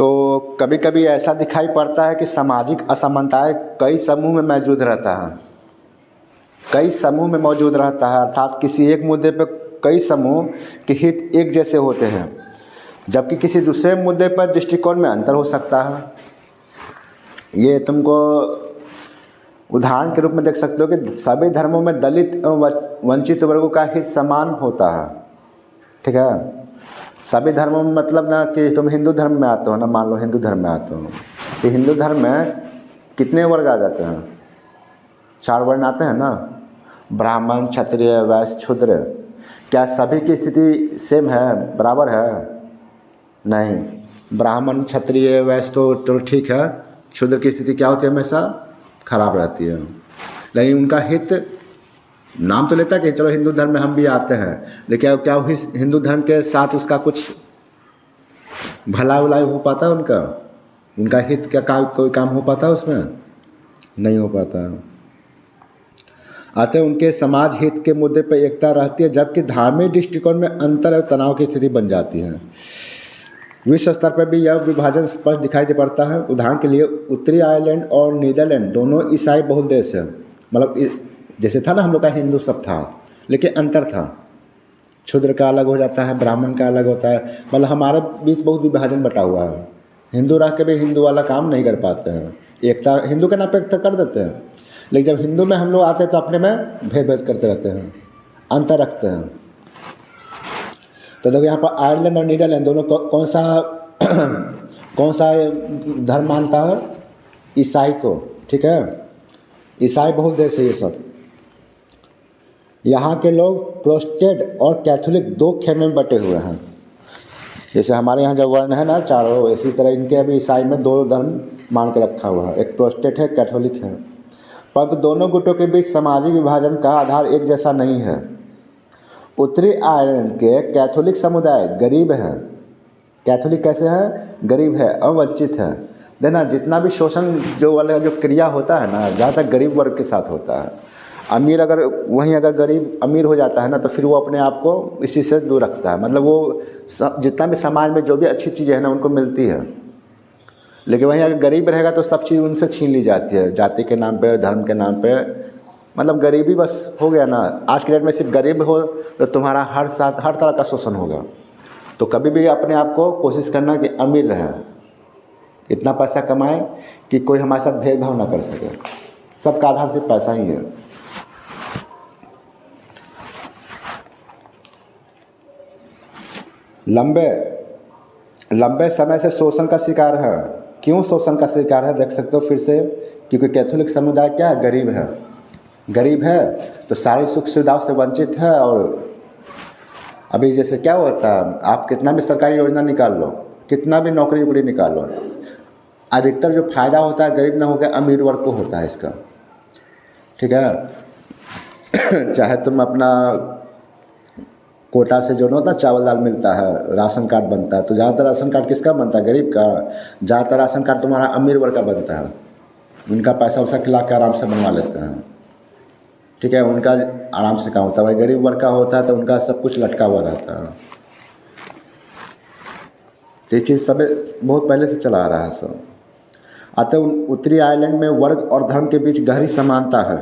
तो कभी कभी ऐसा दिखाई पड़ता है कि सामाजिक असमानताएं कई समूह में मौजूद रहता है, कई समूह में मौजूद रहता है, अर्थात किसी एक मुद्दे पर कई समूह के हित एक जैसे होते हैं, जबकि किसी दूसरे मुद्दे पर दृष्टिकोण में अंतर हो सकता है। ये तुमको उदाहरण के रूप में देख सकते हो कि सभी धर्मों में दलित एवं वंचित वर्गों का हित समान होता है। ठीक है, सभी धर्मों में मतलब ना कि तुम हिंदू धर्म में आते हो ना, मान लो हिंदू धर्म में आते हो तो हिंदू धर्म में कितने वर्ग आ जाते हैं? 4 वर्ण आते हैं ना, ब्राह्मण, क्षत्रिय, वैश्य, शूद्र। क्या सभी की स्थिति सेम है, बराबर है? नहीं, ब्राह्मण, क्षत्रिय, वैश्य तो ठीक है, शूद्र की स्थिति क्या होती है? हमेशा खराब रहती है। लेकिन उनका हित नाम तो लेता है कि चलो हिंदू धर्म में हम भी आते हैं, लेकिन क्या हिंदू धर्म के साथ उसका कुछ भला उलाई हो पाता है? उनका हित क्या कोई काम हो पाता है उसमें? नहीं हो पाता। अतः उनके समाज हित के मुद्दे पर एकता रहती है, जबकि धार्मिक दृष्टिकोण में अंतर और तनाव की स्थिति बन जाती है। विश्व स्तर पर भी यह विभाजन स्पष्ट दिखाई दे पड़ता है। उदाहरण के लिए उत्तरी आयरलैंड और नीदरलैंड दोनों ईसाई बहुल देश है। मतलब जैसे था ना हम लोग का हिंदू सब था, लेकिन अंतर था, शूद्र का अलग हो जाता है, ब्राह्मण का अलग होता है। मतलब हमारे बीच बहुत विभाजन बटा हुआ है। हिंदू रह के भी हिंदू वाला काम नहीं कर पाते हैं। एकता हिंदू के नाम पे एकता कर देते हैं, लेकिन जब हिंदू में हम लोग आते हैं तो अपने में भेद करते रहते हैं, अंतर रखते हैं। तो देखो यहाँ पर आयरलैंड और नीदरलैंड दोनों कौन सा धर्म मानता है? ईसाई को। ठीक है, ईसाई बहुल देश है ये सब। यहाँ के लोग प्रोटेस्टेंट और कैथोलिक 2 खेमे में बटे हुए हैं। जैसे हमारे यहाँ जो वर्ण है ना 4, इसी तरह इनके भी ईसाई में 2 धर्म मान के रखा हुआ है, एक प्रोटेस्टेंट है, कैथोलिक है। परंतु दोनों गुटों के बीच सामाजिक विभाजन का आधार एक जैसा नहीं है। उत्तरी आयरलैंड के कैथोलिक समुदाय गरीब है। कैथोलिक कैसे है? गरीब है, अवंचित है। देखना जितना भी शोषण जो वाला जो क्रिया होता है ना, ज़्यादातर गरीब वर्ग के साथ होता है। अमीर अगर गरीब अमीर हो जाता है ना, तो फिर वो अपने आप को इस चीज़ से दूर रखता है। मतलब वो जितना भी समाज में जो भी अच्छी चीज़ें हैं ना उनको मिलती है, लेकिन वहीं अगर गरीब रहेगा तो सब चीज़ उनसे छीन ली जाती है, जाति के नाम पे, धर्म के नाम पे। मतलब गरीबी बस हो गया ना। आज के डेट में सिर्फ गरीब हो तो तुम्हारा हर तरह का शोषण होगा। तो कभी भी अपने आप को कोशिश करना कि अमीर रहे, इतना पैसा कमाए कि कोई हमारे साथ भेदभाव ना कर सके। सबका आधार सिर्फ पैसा ही है। लंबे समय से शोषण का शिकार है। क्यों शोषण का शिकार है? देख सकते हो फिर से, क्योंकि कैथोलिक समुदाय क्या है? गरीब है तो सारी सुख सुविधाओं से वंचित है। और अभी जैसे क्या होता है, आप कितना भी सरकारी योजना निकाल लो, कितना भी नौकरी वोकरी निकाल लो, अधिकतर जो फायदा होता है गरीब ना होकर अमीर वर्ग को होता है इसका। ठीक है चाहे तुम अपना कोटा से जो ना होता चावल दाल मिलता है, राशन कार्ड बनता है, तो ज़्यादातर राशन कार्ड किसका बनता है? गरीब का। ज़्यादातर राशन कार्ड तुम्हारा अमीर वर्ग का बनता है। उनका पैसा वैसा खिला के आराम से बनवा लेते हैं। ठीक है, उनका आराम से काम होता है। भाई गरीब वर्ग का होता है तो उनका सब कुछ लटका हुआ रहता है। ये चीज़ सब बहुत पहले से चला आ रहा है सब। अतः उत्तरी आयरलैंड में वर्ग और धर्म के बीच गहरी समानता है।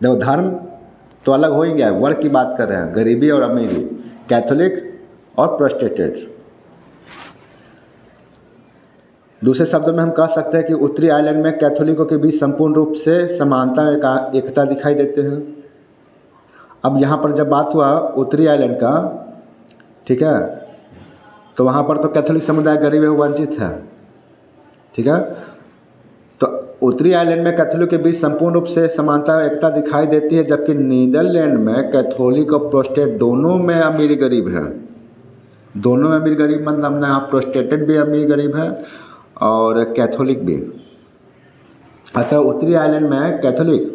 देखो धर्म तो अलग हो ही गया है, वर्ग की बात कर रहे हैं, गरीबी और अमीरी, कैथोलिक और प्रोटेस्टेंट। दूसरे शब्दों में हम कह सकते हैं कि उत्तरी आयरलैंड में कैथोलिकों के बीच संपूर्ण रूप से समानता एकता दिखाई देते हैं। अब यहाँ पर जब बात हुआ उत्तरी आयरलैंड का, ठीक है, तो वहाँ पर तो कैथोलिक समुदाय गरीब है, वंचित है। ठीक है, तो उत्तरी आयरलैंड में कैथोलिक के बीच संपूर्ण रूप से समानता एकता दिखाई देती है, जबकि नीदरलैंड में कैथोलिक और प्रोटेस्टेंट दोनों में अमीर गरीब है। दोनों में अमीर गरीब मतलब ना, प्रोटेस्टेंट भी अमीर गरीब है और कैथोलिक भी। अतः उत्तरी आयरलैंड में कैथोलिक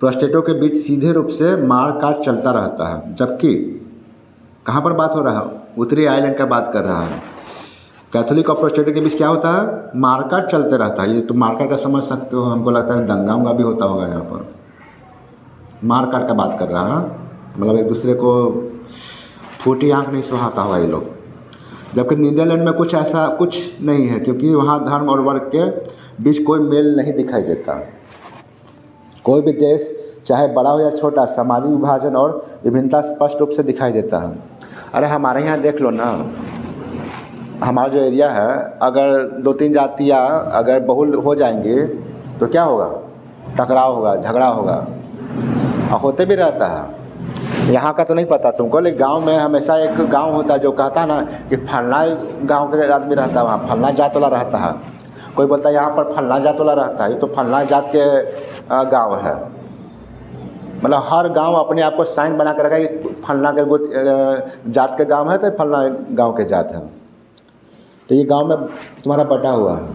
प्रोटेस्टेंटों के बीच सीधे रूप से मारकाट चलता रहता है, जबकि कहाँ पर बात हो रहा है? उत्तरी आयरलैंड का बात कर रहा है। कैथोलिक और प्रोटेस्टेंट के बीच क्या होता है? मारकाट चलते रहता है। ये तो मारकाट का समझ सकते हो, हमको लगता है दंगा उंगा भी होता होगा। यहाँ पर मारकाट का बात कर रहा है, मतलब एक दूसरे को फूटी आँख नहीं सुहाता होगा ये लोग। जबकि नीदरलैंड में कुछ ऐसा कुछ नहीं है, क्योंकि वहाँ धर्म और वर्ग के बीच कोई मेल नहीं दिखाई देता। कोई भी देश चाहे बड़ा हो या छोटा, सामाजिक विभाजन और विभिन्नता स्पष्ट रूप से दिखाई देता है। अरे हमारे यहाँ देख लो ना, हमारा जो एरिया है, अगर 2-3 जातियाँ अगर बहुल हो जाएंगी तो क्या होगा? टकराव होगा, झगड़ा होगा, और होते भी रहता है। यहाँ का तो नहीं पता तुमको, लेकिन गांव में हमेशा एक गांव होता है जो कहता है ना कि फलना गांव के आदमी रहता है, वहाँ फलना जात वाला रहता है। कोई बोलता है यहाँ पर फलना जात वाला रहता है, ये तो फलना जात के गांव है। मतलब हर गांव अपने आप को साइन बना कर रखा है कि फलना के जात के गांव है तो फलना गांव के जात है। तो ये गांव में तुम्हारा बटा हुआ है,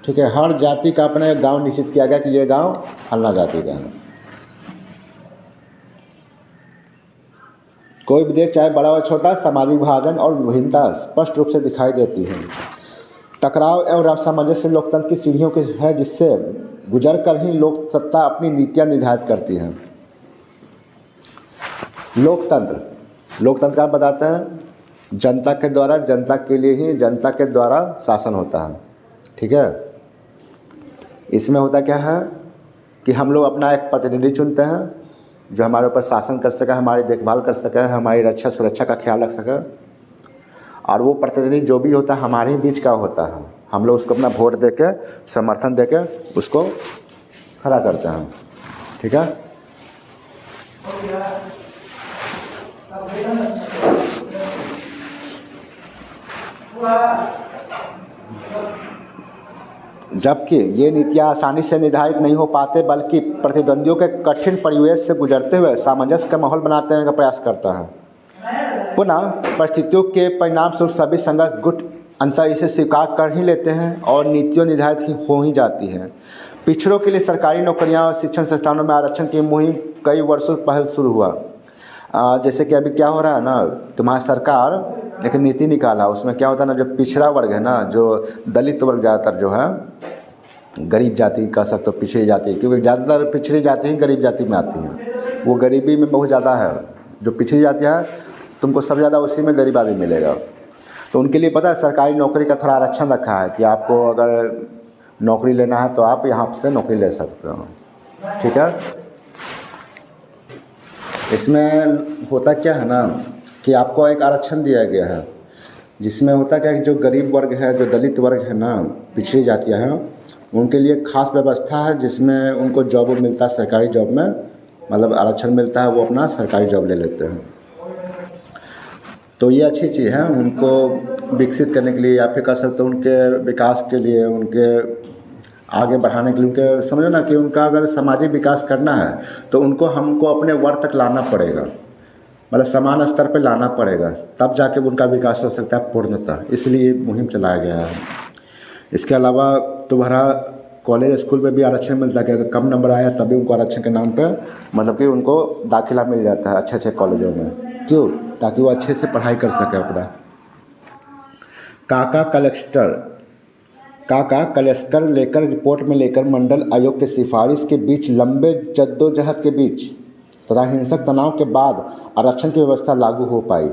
ठीक है। हर जाति का अपना एक गांव निश्चित किया गया कि ये गांव फलना जाति का है। कोई भी देश चाहे बड़ा हो छोटा, सामाजिक विभाजन और विभिन्नता स्पष्ट रूप से दिखाई देती है। टकराव एवं सामंजस्य लोकतंत्र की सीढ़ियों की है, जिससे गुजर कर ही लोक सत्ता अपनी नीतियाँ निर्धारित करती है। लोकतंत्र का बताता है जनता के द्वारा, जनता के लिए ही, जनता के द्वारा शासन होता है, ठीक है। इसमें होता क्या है कि हम लोग अपना एक प्रतिनिधि चुनते हैं जो हमारे ऊपर शासन कर सके, हमारी देखभाल कर सके, हमारी रक्षा सुरक्षा का ख्याल रख सके। और वो प्रतिनिधि जो भी होता है हमारे ही बीच का होता है। हम लोग उसको अपना वोट दे के, समर्थन दे के उसको खड़ा करते हैं, ठीक है। जबकि ये नीतियाँ आसानी से निर्धारित नहीं हो पाते, बल्कि प्रतिद्वंदियों के कठिन परिवेश से गुजरते हुए सामंजस्य का माहौल बनाने का प्रयास करता है। पुनः परिस्थितियों के परिणाम स्वरूप सभी संघर्ष गुट अंतर इसे स्वीकार कर ही लेते हैं और नीतियों निर्धारित हो ही जाती हैं। पिछड़ों के लिए सरकारी नौकरियां और शिक्षण संस्थानों में आरक्षण की मुहिम कई वर्षों पहले शुरू हुआ। जैसे कि अभी क्या हो रहा है ना, तुम्हारी सरकार एक नीति निकाला, उसमें क्या होता है ना, जो पिछड़ा वर्ग है ना, जो दलित वर्ग ज़्यादातर जो है, गरीब जाति कह सकते हो, पिछड़ी जाति, क्योंकि ज़्यादातर पिछड़ी जाति ही गरीब जाति में आती है। वो गरीबी में बहुत ज़्यादा है। जो पिछड़ी जाति है तुमको सबसे ज़्यादा उसी में गरीब आदमी मिलेगा। तो उनके लिए पता है सरकारी नौकरी का थोड़ा आरक्षण रखा है कि आपको अगर नौकरी लेना है तो आप यहाँ से नौकरी ले सकते हो, ठीक है। इसमें होता क्या है ना कि आपको एक आरक्षण दिया गया है, जिसमें होता क्या है कि जो गरीब वर्ग है, जो दलित वर्ग है ना, पिछड़ी जातियाँ हैं, उनके लिए खास व्यवस्था है जिसमें उनको जॉब मिलता है, सरकारी जॉब में मतलब आरक्षण मिलता है, वो अपना सरकारी जॉब ले लेते हैं। तो ये अच्छी चीज़ है उनको विकसित करने के लिए, या फिर कह सकते हो उनके विकास के लिए, उनके आगे बढ़ाने के लिए। उनके समझो ना कि उनका अगर सामाजिक विकास करना है तो उनको हमको अपने वर्ग तक लाना पड़ेगा, मतलब समान स्तर पर लाना पड़ेगा, तब जाके उनका विकास हो सकता है पूर्णतः। इसलिए मुहिम चलाया गया है। इसके अलावा तुम्हारा कॉलेज स्कूल में भी आरक्षण मिलता है कि अगर कम नंबर आया तभी उनको आरक्षण के नाम पे मतलब कि उनको दाखिला मिल जाता है अच्छे कॉलेजों में। क्यों? ताकि वो अच्छे से पढ़ाई कर सके अपना। काका कलेस्कर लेकर रिपोर्ट में लेकर मंडल आयोग के सिफारिश के बीच लंबे जद्दोजहद के बीच तथा हिंसक तनाव के बाद आरक्षण की व्यवस्था लागू हो पाई।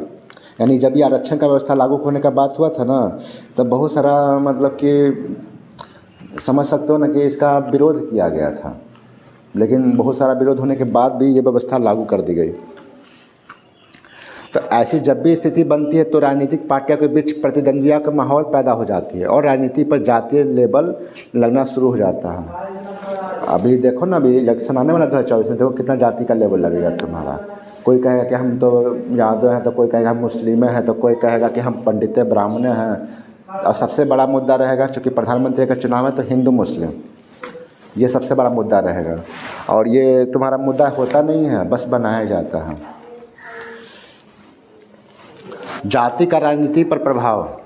यानी जब ये आरक्षण का व्यवस्था लागू होने का बात हुआ था ना, तब बहुत सारा मतलब कि समझ सकते हो ना कि इसका विरोध किया गया था, लेकिन बहुत सारा विरोध होने के बाद भी ये व्यवस्था लागू कर दी गई। तो ऐसी जब भी स्थिति बनती है तो राजनीतिक पार्टियों के बीच प्रतिद्वंदिता का माहौल पैदा हो जाती है और राजनीति पर जातीय लेबल लगना शुरू हो जाता है। अभी देखो ना, अभी इलेक्शन आने वाला 2024 में, देखो कितना जाति का लेबल लगेगा तुम्हारा। कोई कहेगा कि हम तो यादव हैं, तो कोई कहेगा हम मुस्लिम हैं, तो कोई कहेगा कि हम पंडित ब्राह्मण हैं। और सबसे बड़ा मुद्दा रहेगा, चूँकि प्रधानमंत्री का चुनाव है तो हिंदू मुस्लिम, ये सबसे बड़ा मुद्दा रहेगा। और ये तुम्हारा मुद्दा होता नहीं है, बस बनाया जाता है। जाति का राजनीति पर प्रभाव,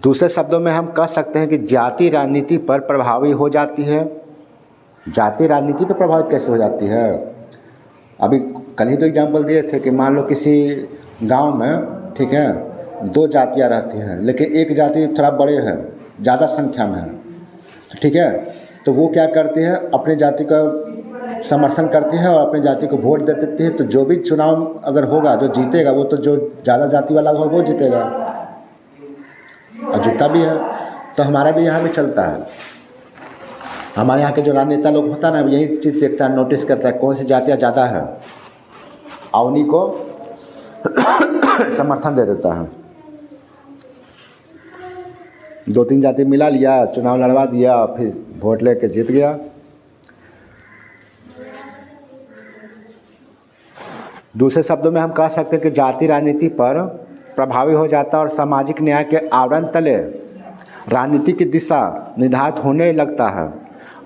दूसरे शब्दों में हम कह सकते हैं कि जाति राजनीति पर प्रभावी हो जाती है। जाति राजनीति पर प्रभावित कैसे हो जाती है? अभी कल ही तो एग्जाम्पल दिए थे कि मान लो किसी गांव में, ठीक है, 2 जातियां रहती हैं, लेकिन एक जाति थोड़ा बड़े है, ज़्यादा संख्या में है, तो ठीक है, तो वो क्या करती है, अपने जाति का समर्थन करती है और अपनी जाति को वोट दे देती है। तो जो भी चुनाव अगर होगा, जो जीतेगा वो तो जो ज़्यादा जाति वाला होगा वो जीतेगा, और जूता भी है। तो हमारा भी यहाँ भी चलता है। हमारे यहाँ के जो राजनेता लोग होता है ना, यही चीज़ देखता है, नोटिस करता है कौन सी जातियाँ ज़्यादा है और उन्हीं को समर्थन दे देता है। 2-3 जाति मिला लिया, चुनाव लड़वा दिया, फिर वोट लेके जीत गया। दूसरे शब्दों में हम कह सकते हैं कि जाति राजनीति पर प्रभावी हो जाता है और सामाजिक न्याय के आवरण तले राजनीति की दिशा निर्धारित होने लगता है।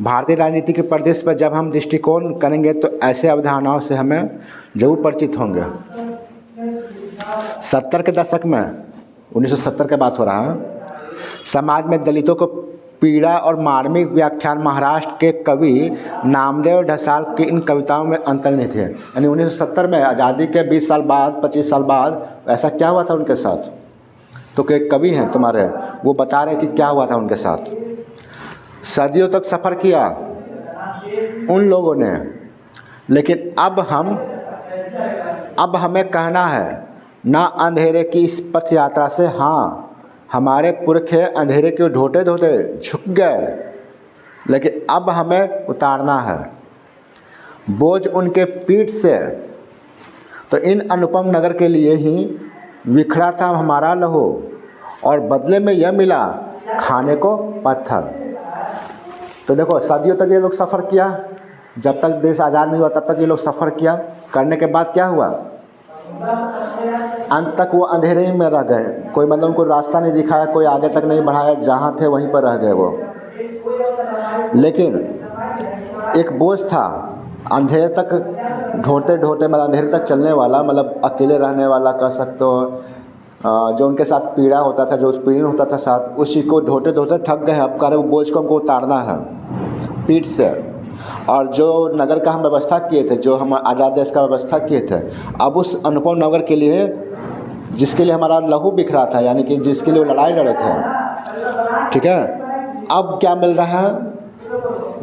भारतीय राजनीति के परिदृश्य पर जब हम दृष्टिकोण करेंगे तो ऐसे अवधारणाओं से हमें जरूर परिचित होंगे। 70 के दशक में, 1970 की बात हो रहा है, समाज में दलितों को पीड़ा और मार्मिक व्याख्यान महाराष्ट्र के कवि नामदेव ढसाल की इन कविताओं में अंतर्निहित है। यानी 1970 में आज़ादी के 20 साल बाद, 25 साल बाद ऐसा क्या हुआ था उनके साथ। तो के कवि हैं तुम्हारे, वो बता रहे कि क्या हुआ था उनके साथ। सदियों तक सफ़र किया उन लोगों ने, लेकिन अब हमें कहना है ना अंधेरे की इस पथ यात्रा से हाँ, हमारे पुरखे अंधेरे के ढोते ढोते झुक गए, लेकिन अब हमें उतारना है बोझ उनके पीठ से। तो इन अनुपम नगर के लिए ही बिखरा था हमारा लहू और बदले में यह मिला खाने को पत्थर। तो देखो, सदियों तक ये लोग सफ़र किया, जब तक देश आज़ाद नहीं हुआ तब तक ये लोग सफ़र किया। करने के बाद क्या हुआ, अंत तक वो अंधेरे ही में रह गए। कोई मतलब उनको रास्ता नहीं दिखाया, कोई आगे तक नहीं बढ़ाया, जहाँ थे वहीं पर रह गए वो। लेकिन एक बोझ था अंधेरे तक ढोते ढोते, मतलब अंधेरे तक चलने वाला, मतलब अकेले रहने वाला कह सकते हो, जो उनके साथ पीड़ा होता था, जो पीड़ित होता था साथ, उस चीज़ को ढोते ढोते थक गए। अब कह रहे वो बोझ को हमको उतारना है पीठ से। और जो नगर का हम व्यवस्था किए थे, जो हम आज़ाद देश का व्यवस्था किए थे, अब उस अनुपम नगर के लिए, जिसके लिए हमारा लहू बिखरा था, यानी कि जिसके लिए वो लड़ाई लड़े थे, ठीक है, अब क्या मिल रहा है,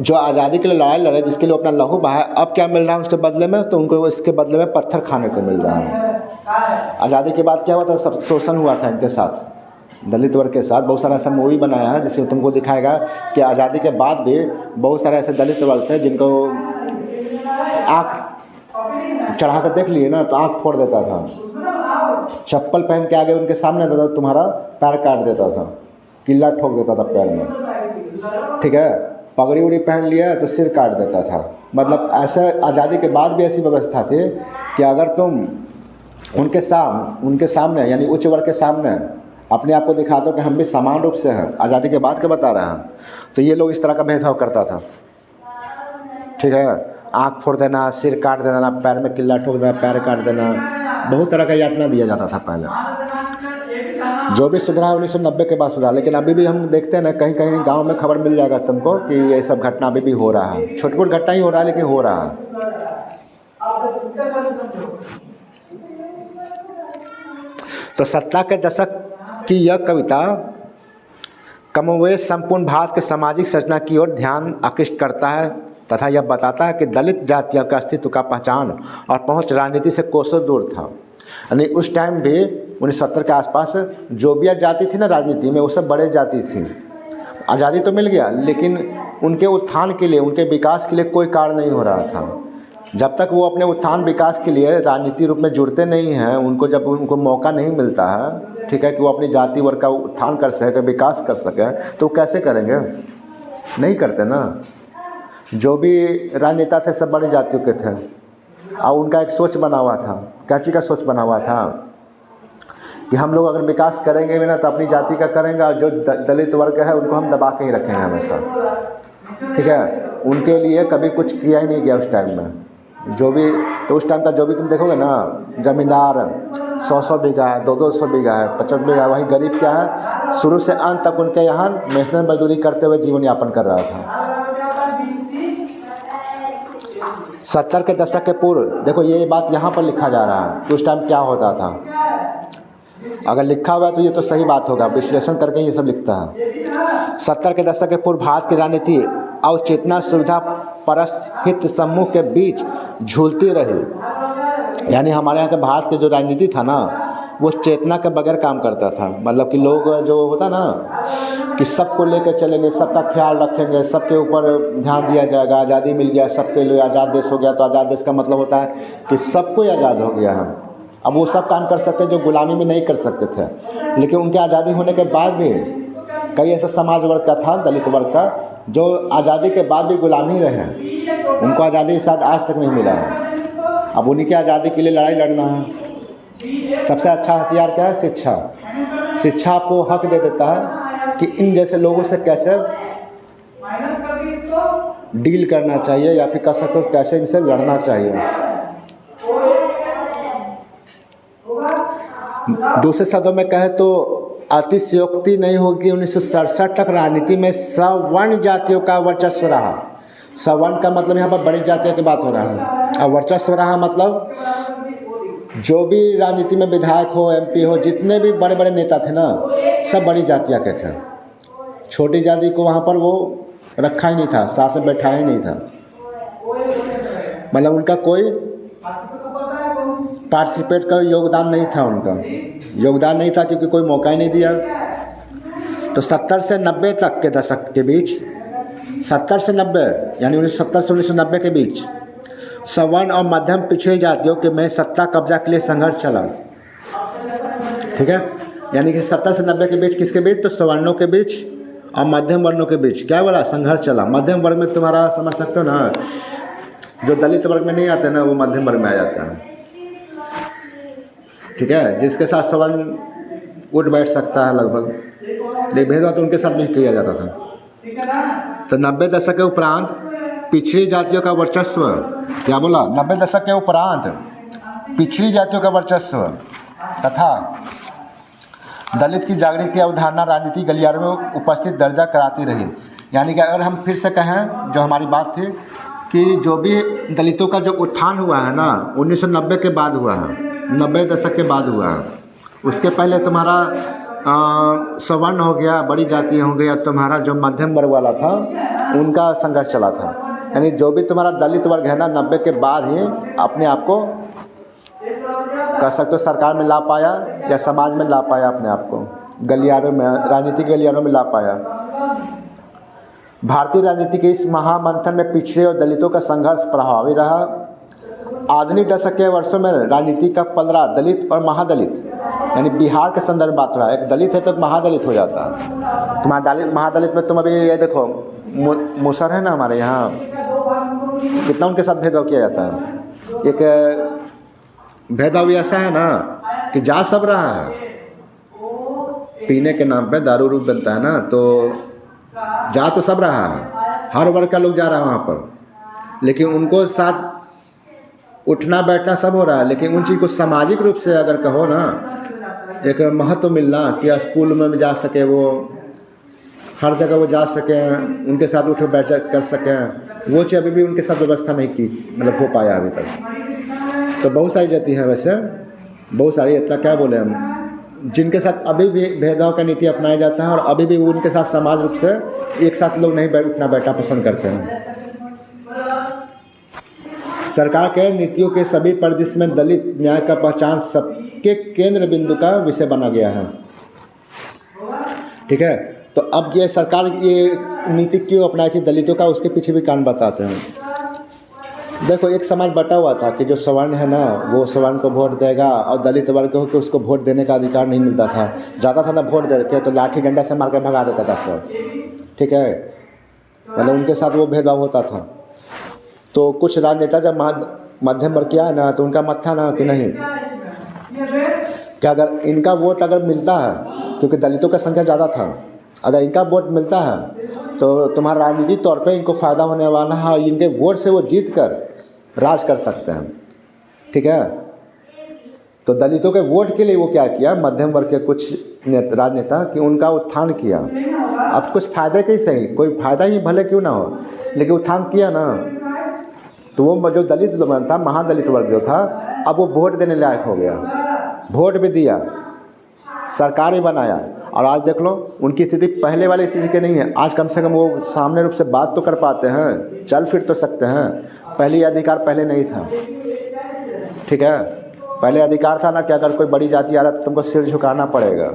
जो आज़ादी के लिए लड़ाई लड़े, जिसके लिए अपना लहू बहाया, अब क्या मिल रहा है उसके बदले में, तो उनको इसके बदले में पत्थर खाने को मिल रहा है। आज़ादी के बाद क्या हुआ था, सब शोषण हुआ था इनके साथ, दलित वर्ग के साथ। बहुत सारा ऐसा मूवी बनाया है जिससे तुमको दिखाएगा कि आज़ादी के बाद भी बहुत सारे ऐसे दलित वर्ग थे जिनको आँख चढ़ा कर देख लिए ना तो आँख फोड़ देता था, चप्पल पहन के आगे उनके सामने था तो तुम्हारा पैर काट देता था, किल्ला ठोक देता था पैर में, ठीक है, पगड़ी उड़ी पहन लिया तो सिर काट देता था। मतलब ऐसे आज़ादी के बाद भी ऐसी व्यवस्था थी कि अगर तुम उनके सामने यानी उच्च वर्ग के सामने अपने आप को दिखा दो कि हम भी समान रूप से हैं, आज़ादी के बाद के बता रहे हैं, तो ये लोग इस तरह का भेदभाव करता था, ठीक है, आँख फोड़ देना, सिर काट देना, पैर में किल्ला ठोक देना, पैर काट देना, बहुत तरह का यातना दिया जाता था पहले। जो भी सुधरा 1990 के बाद सुधरा, लेकिन अभी भी हम देखते हैं ना, कहीं कहीं गांव में खबर मिल जाएगा तुमको कि ये सब घटना अभी भी हो रहा है। छोटी मोटी घटना ही हो रहा है, लेकिन हो रहा है। तो 70 के दशक की यह कविता कमोवेश संपूर्ण भारत के सामाजिक संरचना की ओर ध्यान आकृष्ट करता है तथा यह बताता है कि दलित जातियों का अस्तित्व का पहचान और पहुंच राजनीति से कोसों दूर था। यानी उस टाइम भी 1970 के आसपास जो भी जाति थी ना राजनीति में, वो सब बड़े जाति थी। आज़ादी तो मिल गया, लेकिन उनके उत्थान के लिए, उनके विकास के लिए कोई कार्य नहीं हो रहा था। जब तक वो अपने उत्थान विकास के लिए राजनीति रूप में जुड़ते नहीं हैं, उनको जब उनको मौका नहीं मिलता है, ठीक है, कि वो अपनी जाति वर्ग का उत्थान कर सके, विकास कर सके, तो कैसे करेंगे, नहीं करते ना। जो भी राजनेता थे सब बड़ी जातियों के थे और उनका एक सोच बना हुआ था। क्या चीज़ का सोच बना हुआ था कि हम लोग अगर विकास करेंगे भी ना तो अपनी जाति का करेंगे और जो दलित वर्ग है उनको हम दबा के ही रखेंगे हमेशा, ठीक है। उनके लिए कभी कुछ किया ही नहीं गया उस टाइम में। जो भी तो उस टाइम का जो भी तुम देखोगे ना, ज़मींदार 100 बीघा है, 200 बीघा है, 50 बीघा, वही गरीब क्या है, शुरू से अंत तक उनके यहाँ मेहनत मजदूरी करते हुए जीवन यापन कर रहा था। 70 के दशक के पूर्व देखो ये बात यहाँ पर लिखा जा रहा है कि उस टाइम क्या होता था। अगर लिखा हुआ है तो ये तो सही बात होगा, विश्लेषण करके ये सब लिखता है। 70 के दशक के पूर्व भारत की राजनीति अवचेतना सुविधा परस्त हित समूह के बीच झूलती रही। यानी हमारे यहाँ के भारत के जो राजनीति था ना, वो चेतना के बगैर काम करता था। मतलब कि लोग जो होता ना कि सबको लेकर चलेंगे, सबका ख्याल रखेंगे, सबके ऊपर ध्यान दिया जाएगा, आज़ादी मिल गया, सबके लिए आज़ाद देश हो गया। तो आज़ाद देश का मतलब होता है कि सबको आज़ाद हो गया है। अब वो सब काम कर सकते हैं जो गुलामी में नहीं कर सकते थे। लेकिन उनके आज़ादी होने के बाद भी कई ऐसा समाज वर्ग का था, दलित वर्ग का, जो आज़ादी के बाद भी गुलामी रहे हैं। उनको आज़ादी शायद आज तक नहीं मिला है। अब उन्हीं की आज़ादी के लिए लड़ाई लड़ना है। सबसे अच्छा हथियार क्या है? शिक्षा। शिक्षा आपको हक दे देता है कि इन जैसे लोगों से कैसे डील करना चाहिए, या फिर कह सकते हो कैसे इनसे लड़ना चाहिए। दूसरे शब्दों में कहे तो अतिशयोक्ति नहीं होगी 1967 तक राजनीति में सवर्ण जातियों का वर्चस्व रहा। सवर्ण का मतलब यहाँ पर बड़ी जातियों की बात हो रहा है। और वर्चस्व रहा मतलब जो भी राजनीति में विधायक हो, एमपी हो, जितने भी बड़े बड़े नेता थे ना, सब बड़ी जातियाँ के थे। छोटी जाति को वहाँ पर वो रखा ही नहीं था, साथ में बैठाया ही नहीं था। मतलब उनका कोई पार्टिसिपेट का योगदान नहीं था, उनका योगदान नहीं था क्योंकि कोई मौका ही नहीं दिया। तो 70 से 90 तक के दशक के बीच, 70 से 90 यानी 1970 से 1990 के बीच सवर्ण और मध्यम पिछड़ी जातियों के में सत्ता कब्जा के लिए संघर्ष चला। ठीक है, यानी कि 70 से 90 के बीच किसके बीच? तो सवर्णों के बीच और मध्यम वर्णों के बीच क्या बोला? संघर्ष चला। मध्यम वर्ग में तुम्हारा समझ सकते हो ना, जो दलित वर्ग में नहीं आते ना, वो मध्यम वर्ग में आ जाता है। ठीक है, जिसके साथ सवर्ण उठ बैठ सकता है लगभग, लेकिन भेदभाव तो उनके साथ भी किया जाता था। तो 90 दशक के उपरांत पिछड़ी जातियों का वर्चस्व, क्या बोला? 90 दशक के उपरांत पिछड़ी जातियों का वर्चस्व तथा दलित की जागृति की अवधारणा राजनीति गलियारों में उपस्थित दर्जा कराती रही। यानी कि अगर हम फिर से कहें, जो हमारी बात थी कि जो भी दलितों का जो उत्थान हुआ है ना, 1990 के बाद हुआ है, 90 दशक के बाद हुआ है। उसके पहले तुम्हारा सवर्ण हो गया, बड़ी जाति हो गया, तुम्हारा जो मध्यम वर्ग वाला था उनका संघर्ष चला था। यानी जो भी तुम्हारा दलित वर्ग है ना, 90 के बाद ही अपने आप को कह सकते हो सरकार में ला पाया या समाज में ला पाया, अपने आप को गलियारों में, राजनीतिक गलियारों में ला पाया। भारतीय राजनीति के इस महामंथन में पिछड़े और दलितों का संघर्ष प्रभावी रहा। आधुनिक दशक के वर्षों में राजनीति का पलड़ा दलित और महादलित, यानी बिहार के संदर्भ में बात रहा है। एक दलित है तो एक महादलित हो जाता है। तुम्हारा दलित महादलित में तुम अभी ये देखो, मुसर है ना हमारे यहाँ, कितना उनके साथ भेदभाव किया जाता है। एक भेदभाव ऐसा है ना कि जा सब रहा है, पीने के नाम पे दारू रूप बनता है ना, तो जा तो सब रहा है, हर वर्ग का लोग जा रहा है वहाँ पर, लेकिन उनको साथ उठना बैठना सब हो रहा है। लेकिन उन चीज़ को सामाजिक रूप से अगर कहो ना, एक महत्व मिलना कि स्कूल में जा सके, वो हर जगह वो जा सकें, उनके साथ उठ बैठ कर सकें, वो चीज़ अभी भी उनके साथ व्यवस्था नहीं की, मतलब हो पाया अभी तक। तो बहुत सारी जाति हैं वैसे, बहुत सारी, इतना क्या बोले हम, जिनके साथ अभी भी भेदभाव का नीति अपनाया जाता है और अभी भी उनके साथ समाज रूप से एक साथ लोग नहीं उठना बैठना पसंद करते हैं। सरकार के नीतियों के सभी परिदृश्य में दलित न्याय का पहचान सबके केंद्र बिंदु का विषय बना गया है। ठीक है, तो अब ये सरकार ये नीति क्यों अपनाई थी दलितों का, उसके पीछे भी कारण बताते हैं। देखो, एक समाज बटा हुआ था कि जो सवर्ण है ना, वो सवर्ण को वोट देगा, और दलित वर्ग को कि उसको वोट देने का अधिकार नहीं मिलता था। जाता था ना वोट दे के, तो लाठी डंडा से मार के भगा देता था सब। ठीक है, मतलब उनके साथ वो भेदभाव होता था। तो कुछ राजनेता जब मध्यम वर्ग किया है ना, तो उनका मत था ना कि नहीं, कि अगर इनका वोट अगर मिलता है, क्योंकि दलितों का संख्या ज़्यादा था, अगर इनका वोट मिलता है तो तुम्हारा राजनीतिक तौर पे इनको फ़ायदा होने वाला है, और इनके वोट से वो जीत कर राज कर सकते हैं। ठीक है, तो दलितों के वोट के लिए वो क्या किया, मध्यम वर्ग के कुछ राजनेता, कि उनका उत्थान किया। अब कुछ फ़ायदे के ही सही, कोई फ़ायदा ही भले क्यों ना हो, लेकिन उत्थान किया ना, तो वो जो दलित वर्ग था, महादलित वर्ग जो था, अब वो वोट देने लायक हो गया, वोट भी दिया, सरकार ही बनाया। और आज देख लो, उनकी स्थिति पहले वाली स्थिति की नहीं है। आज कम से कम वो सामने रूप से बात तो कर पाते हैं, चल फिर तो सकते हैं। पहले अधिकार पहले नहीं था। ठीक है, पहले अधिकार था ना कि अगर कोई बड़ी जाति आ रहा तो तुमको सिर झुकाना पड़ेगा।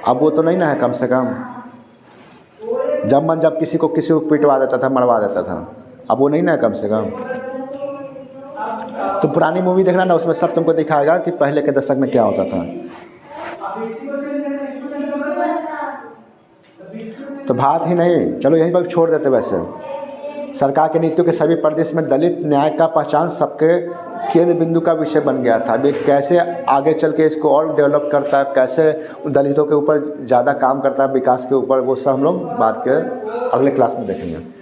अब वो तो नहीं ना है। कम से कम जब किसी को पिटवा देता था, मरवा देता था। अब वो नहीं ना है कम से कम। तो पुरानी मूवी देखना ना, उसमें सब तुमको दिखाएगा कि पहले के दशक में क्या होता था। तो बात ही नहीं, चलो यहीं पर छोड़ देते। वैसे सरकार के नीतियों के सभी प्रदेश में दलित न्याय का पहचान सबके केंद्र बिंदु का विषय बन गया था। अभी कैसे आगे चल के इसको और डेवलप करता है, कैसे दलितों के ऊपर ज़्यादा काम करता है विकास के ऊपर, वो सब हम लोग बात के अगले क्लास में देखेंगे।